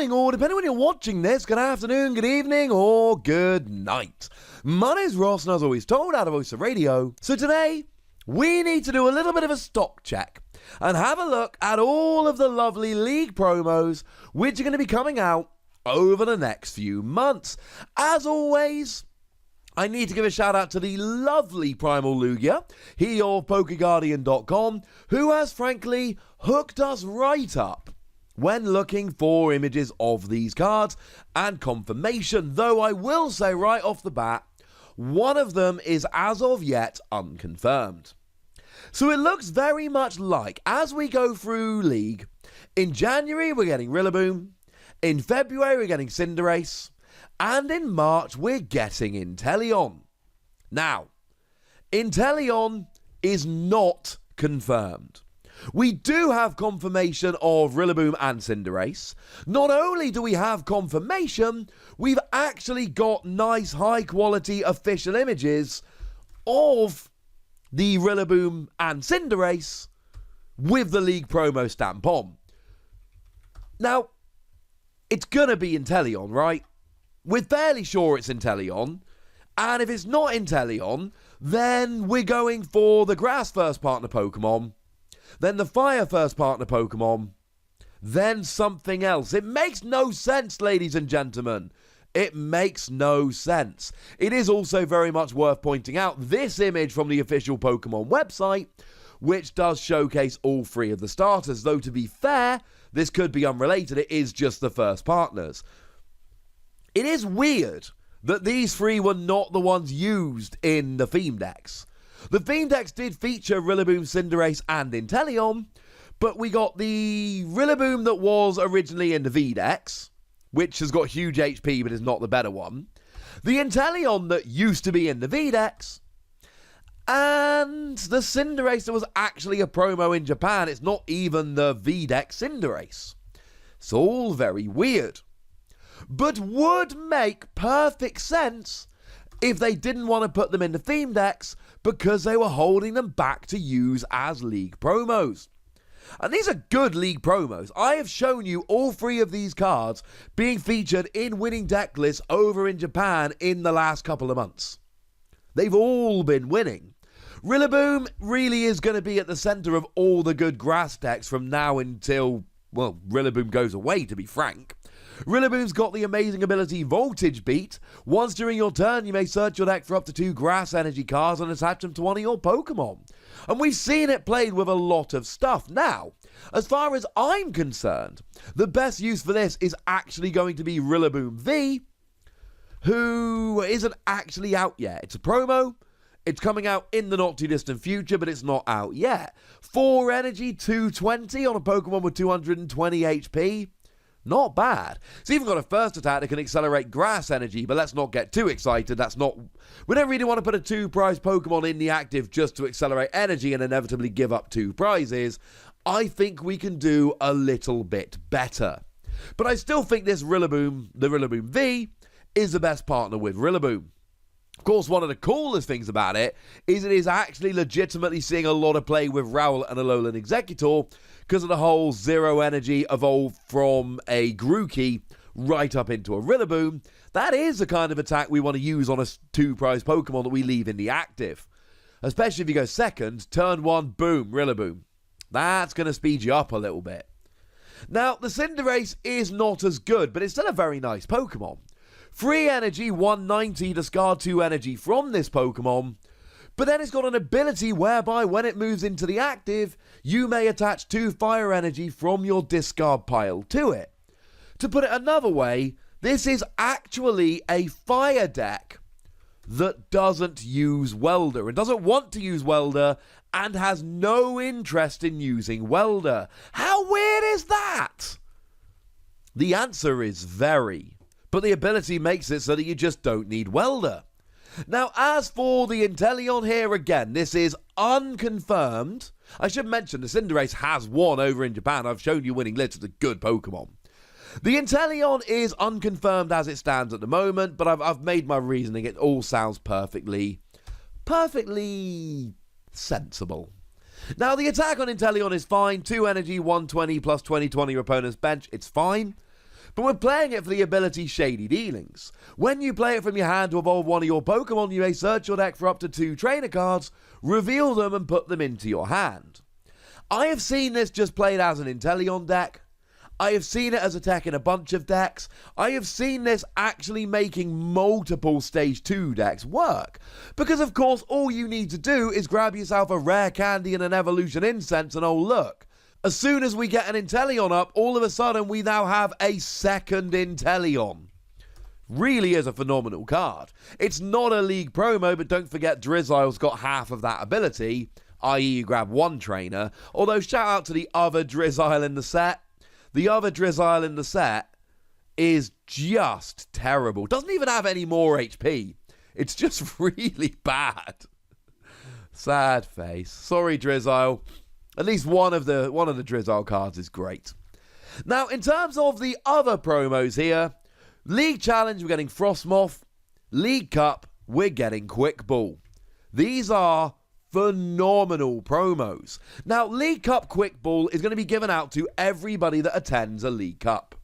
morning, or depending when you're watching this, good afternoon, good evening, or good night. My name's Ross, and as always told, out of Voice of Radio. So today, we need to do a little bit of a stock check and have a look at all of the lovely league promos which are going to be coming out over the next few months. As always, I need to give a shout out to the lovely Primal Lugia, he of PokeGuardian.com, who has frankly hooked us right up when looking for images of these cards and confirmation, though I will say right off the bat, one of them is as of yet unconfirmed. So it looks very much like, as we go through League, in January we're getting Rillaboom, in February we're getting Cinderace, and in March we're getting Inteleon. Now, Inteleon is not confirmed. We do have confirmation of Rillaboom and Cinderace. Not only do we have confirmation, we've actually got nice high-quality official images of the Rillaboom and Cinderace with the League promo stamp on. Now, it's gonna be Inteleon, right? We're fairly sure it's Inteleon. And if it's not Inteleon, then we're going for the Grass First Partner Pokemon, then the Fire First Partner Pokemon, then something else. It makes no sense, ladies and gentlemen. It makes no sense. It is also very much worth pointing out this image from the official Pokemon website, which does showcase all three of the starters, though to be fair, this could be unrelated. It is just the first partners. It is weird that these three were not the ones used in the theme decks. The theme decks did feature Rillaboom, Cinderace, and Inteleon, but we got the Rillaboom that was originally in the V-Dex, which has got huge HP but is not the better one, the Inteleon that used to be in the V-Dex, and the Cinderace that was actually a promo in Japan. It's not even the V-Dex Cinderace. It's all very weird, but would make perfect sense if they didn't want to put them in the theme decks because they were holding them back to use as League promos. And these are good League promos. I have shown you all three of these cards being featured in winning deck lists over in Japan in the last couple of months. They've all been winning. Rillaboom really is going to be at the center of all the good grass decks from now until, well, Rillaboom goes away, to be frank. Rillaboom's got the amazing ability Voltage Beat. Once during your turn, you may search your deck for up to 2 grass energy cards and attach them to one of your Pokemon. And we've seen it played with a lot of stuff. Now, as far as I'm concerned, the best use for this is actually going to be Rillaboom V, who isn't actually out yet. It's a promo. It's coming out in the not too distant future, but it's not out yet. 4 energy, 220 on a Pokemon with 220 HP. Not bad. It's even got a first attack that can accelerate grass energy, but let's not get too excited. We don't really want to put a 2-prize Pokemon in the active just to accelerate energy and inevitably give up 2 prizes. I think we can do a little bit better. But I still think this Rillaboom, the Rillaboom V, is the best partner with Rillaboom. Of course, one of the coolest things about it is actually legitimately seeing a lot of play with Rowlet and Alolan Executor because of the whole 0 energy evolved from a Grookey right up into a Rillaboom. That is the kind of attack we want to use on a 2-prize Pokemon that we leave in the active. Especially if you go second, turn 1, boom, Rillaboom. That's going to speed you up a little bit. Now, the Cinderace is not as good, but it's still a very nice Pokemon. 3 energy, 190, discard 2 energy from this Pokemon, but then it's got an ability whereby when it moves into the active, you may attach 2 fire energy from your discard pile to it. To put it another way, this is actually a fire deck that doesn't use Welder and doesn't want to use Welder and has no interest in using Welder. How weird is that? The answer is very. But the ability makes it so that you just don't need Welder. Now, as for the Inteleon here, again, this is unconfirmed. I should mention the Cinderace has won over in Japan. I've shown you winning lists. It's a good Pokemon. The Inteleon is unconfirmed as it stands at the moment, but I've made my reasoning. It all sounds perfectly sensible. Now, the attack on Inteleon is fine. 2 energy, 120 plus 20/20 your opponent's bench. It's fine. but we're playing it for the ability Shady Dealings. When you play it from your hand to evolve one of your Pokemon, you may search your deck for up to 2 trainer cards, reveal them and put them into your hand. I have seen this just played as an Inteleon deck. I have seen it as a tech in a bunch of decks. I have seen this actually making multiple Stage 2 decks work. Because of course all you need to do is grab yourself a rare candy and an evolution incense and oh look. As soon as we get an Inteleon up, all of a sudden we now have a second Inteleon. Really is a phenomenal card. It's not a League promo, but don't forget Drizzile's got half of that ability, i.e. you grab 1 trainer. Although shout out to the other Drizzile in the set. The other Drizzile in the set is just terrible. Doesn't even have any more HP. It's just really bad. Sad face. Sorry, Drizzile. At least one of the Drizzile cards is great. Now, in terms of the other promos here, League Challenge, we're getting Frosmoth. League Cup, we're getting Quick Ball. These are phenomenal promos. Now, League Cup Quick Ball is going to be given out to everybody that attends a League Cup.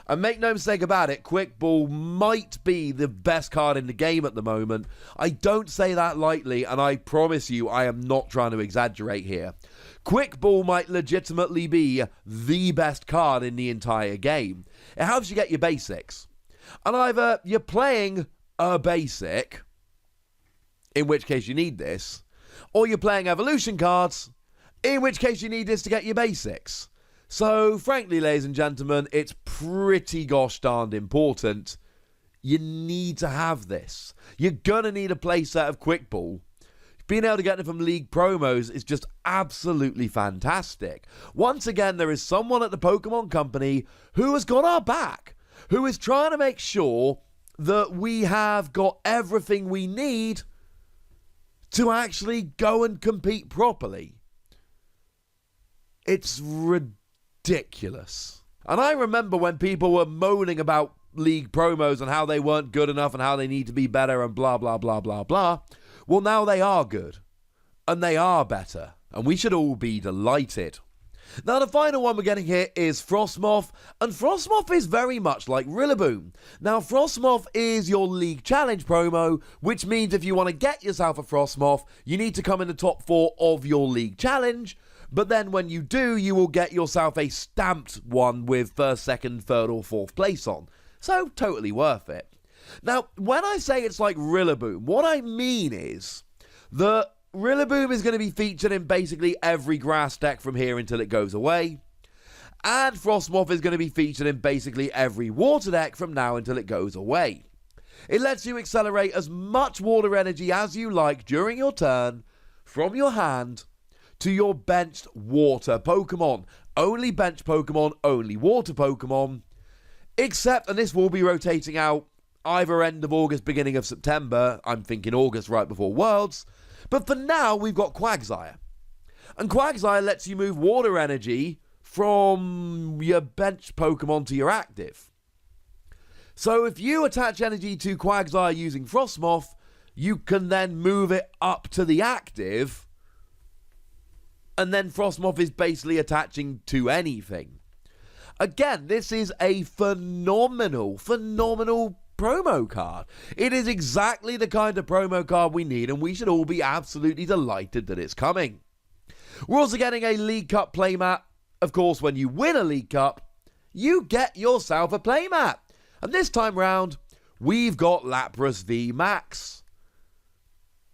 And make no mistake about it, Quick Ball might be the best card in the game at the moment. I don't say that lightly, and I promise you I am not trying to exaggerate here. Quick Ball might legitimately be the best card in the entire game. It helps you get your basics. And either you're playing a basic, in which case you need this, or you're playing evolution cards, in which case you need this to get your basics. So, frankly, ladies and gentlemen, it's pretty gosh darned important. You need to have this. You're going to need a playset of Quick Ball. Being able to get it from League promos is just absolutely fantastic. Once again, there is someone at the Pokemon Company who has got our back, who is trying to make sure that we have got everything we need to actually go and compete properly. It's ridiculous. And I remember when people were moaning about League promos and how they weren't good enough and how they need to be better and blah, blah, blah, blah, blah. Well, now they are good. And they are better. And we should all be delighted. Now, the final one we're getting here is Frosmoth. And Frosmoth is very much like Rillaboom. Now, Frosmoth is your League Challenge promo, which means if you want to get yourself a Frosmoth, you need to come in the top 4 of your League Challenge. But then when you do, you will get yourself a stamped one with 1st, 2nd, 3rd or 4th place on. So, totally worth it. Now, when I say it's like Rillaboom, what I mean is that Rillaboom is going to be featured in basically every grass deck from here until it goes away. And Frosmoth is going to be featured in basically every water deck from now until it goes away. It lets you accelerate as much water energy as you like during your turn from your hand to your benched water Pokemon. Only bench Pokemon, only water Pokemon. Except, and this will be rotating out either end of August, beginning of September. I'm thinking August right before Worlds. But for now, we've got Quagsire. And Quagsire lets you move water energy from your bench Pokemon to your active. So if you attach energy to Quagsire using Frosmoth, you can then move it up to the active. And then Frosmoth is basically attaching to anything. Again, this is a phenomenal promo card. It is exactly the kind of promo card we need, and we should all be absolutely delighted that it's coming. We're also getting a League Cup playmat. Of course, when you win a League Cup, you get yourself a playmat. And this time round, we've got Lapras v Max.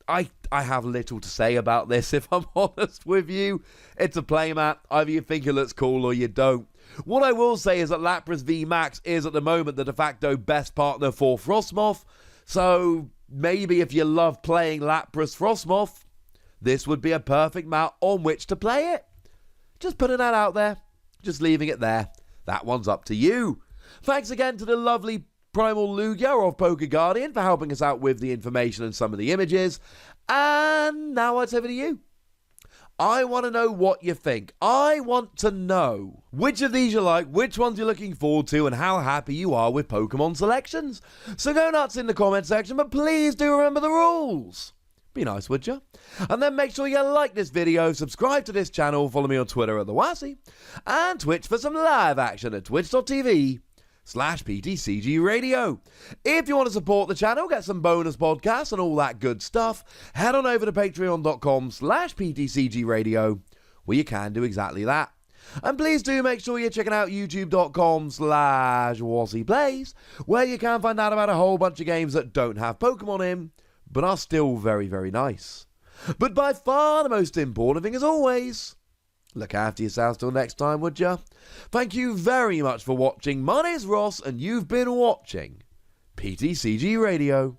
I have little to say about this, if I'm honest with you. It's a playmat. Either you think it looks cool or you don't. What I will say is that Lapras v Max is at the moment the de facto best partner for Frosmoth. So maybe if you love playing Lapras Frosmoth, this would be a perfect mat on which to play it. Just putting that out there. Just leaving it there. That one's up to you. Thanks again to the lovely Primal Lugia of Poker Guardian for helping us out with the information and some of the images. And now it's over to you. I want to know what you think. I want to know which of these you like, which ones you're looking forward to, and how happy you are with Pokemon selections. So go nuts in the comment section, but please do remember the rules. Be nice, would you? And then make sure you like this video, subscribe to this channel, follow me on Twitter at TheWassy, and Twitch for some live action at twitch.tv/TheWassy. patreon.com/PTCGRadio. If you want to support the channel, get some bonus podcasts and all that good stuff, head on over to patreon.com/PTCGRadio, where you can do exactly that. And please do make sure you're checking out youtube.com/WazzyPlays, where you can find out about a whole bunch of games that don't have Pokemon in, but are still very, very nice. But by far the most important thing, as always, look after yourselves till next time, would ya? Thank you very much for watching. My name's Ross, and you've been watching PTCG Radio.